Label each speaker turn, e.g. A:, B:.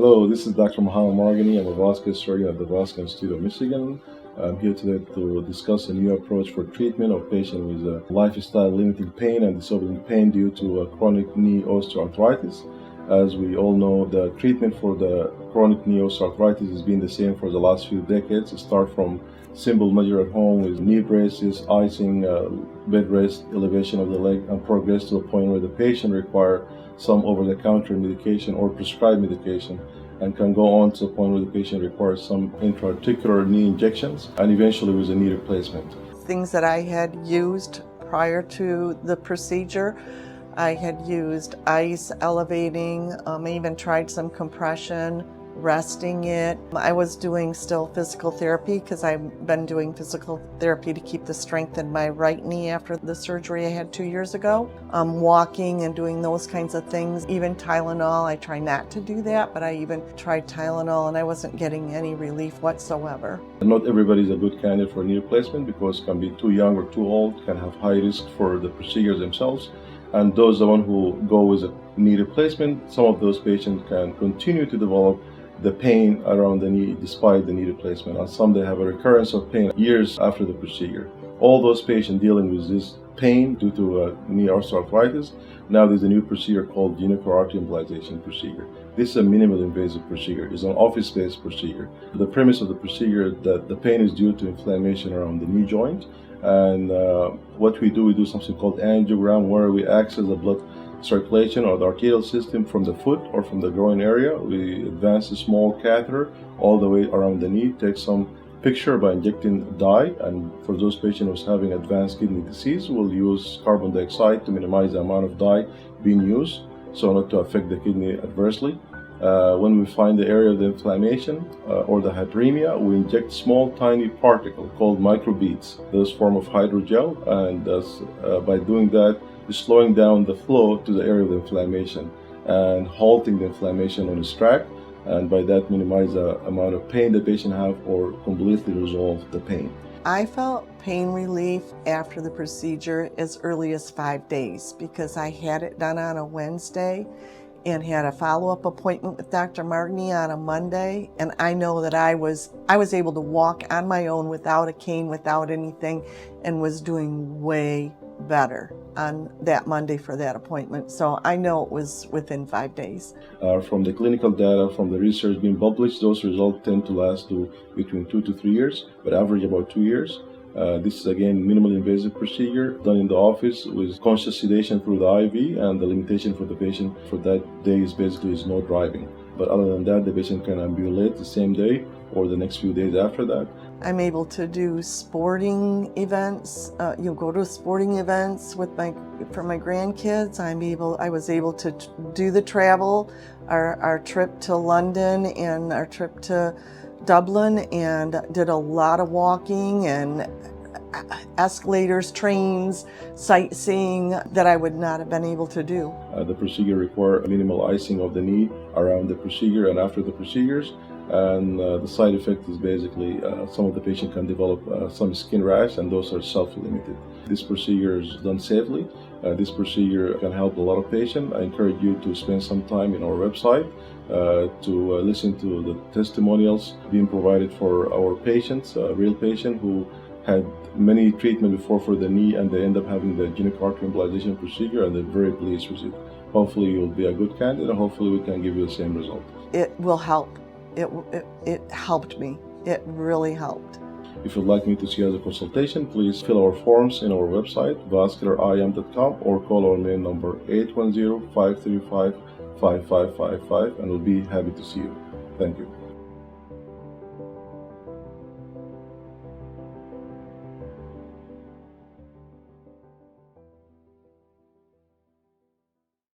A: Hello, this is Dr. Mohmmed Margni. I'm a vascular surgeon at the Vascular Institute of Michigan. I'm here today to discuss a new approach for treatment of patients with lifestyle-limiting pain and disabling pain due to chronic knee osteoarthritis. As we all know, the treatment for the chronic knee osteoarthritis has been the same for the last few decades. It starts from simple measure at home with knee braces, icing, bed rest, elevation of the leg, and progress to the point where the patient requires some over-the-counter medication or prescribed medication, and can go on to the point where the patient requires some intra-articular knee injections, and eventually with a knee replacement.
B: Things that I had used prior to the procedure, I had used ice, elevating, I even tried some compression, resting it. I was doing still physical therapy because I've been doing physical therapy to keep the strength in my right knee after the surgery I had 2 years ago. Walking and doing those kinds of things, even Tylenol. I try not to do that, but I even tried Tylenol and I wasn't getting any relief whatsoever.
A: Not everybody is a good candidate for knee replacement because can be too young or too old, can have high risk for the procedures themselves. And those the one who go with a knee replacement, some of those patients can continue to develop the pain around the knee despite the knee replacement, and some they have a recurrence of pain years after the procedure. All those patients dealing with this pain due to knee osteoarthritis, now there's a new procedure called Genicular Artery Embolization procedure. This is a minimal invasive procedure. It's an office-based procedure. The premise of the procedure is that the pain is due to inflammation around the knee joint, and what we do something called angiogram, where we access the blood circulation or the arterial system from the foot or from the groin area. We advance a small catheter all the way around the knee, take some picture by injecting dye, and for those patients who are having advanced kidney disease, we'll use carbon dioxide to minimize the amount of dye being used so not to affect the kidney adversely. When we find the area of the inflammation or the hyperemia, we inject small tiny particle called microbeads, those form of hydrogel, and by doing that, slowing down the flow to the area of the inflammation and halting the inflammation on its track, and by that minimize the amount of pain the patient have or completely resolve the pain.
B: I felt pain relief after the procedure as early as 5 days because I had it done on a Wednesday and had a follow-up appointment with Dr. Margni on a Monday, and I know that I was able to walk on my own without a cane, without anything, and was doing way better on that Monday for that appointment. So I know it was within 5 days.
A: From the clinical data, from the research being published, those results tend to last between 2 to 3 years, but average about 2 years. This is again minimal invasive procedure done in the office with conscious sedation through the IV, and the limitation for the patient for that day is basically no driving. But other than that, the patient can ambulate the same day or the next few days after that.
B: I'm able to do sporting events. Go to sporting events for my grandkids. I was able to do the travel, our trip to London and our trip to Dublin, and did a lot of walking and escalators, trains, sightseeing that I would not have been able to do.
A: The procedure requires minimal icing of the knee around the procedure and after the procedures, and the side effect is basically some of the patient can develop some skin rash, and those are self-limited. This procedure is done safely. This procedure can help a lot of patients. I encourage you to spend some time in our website to listen to the testimonials being provided for our patients, real patients who had many treatment before for the knee, and they end up having the genicular artery embolization procedure, and they're very pleased with it. Hopefully you'll be a good candidate, and hopefully we can give you the same result.
B: It will help. It helped me. It really helped.
A: If you'd like me to see you as a consultation, please fill our forms in our website, vascularim.com, or call our main number 810-535-5555, and we'll be happy to see you. Thank you.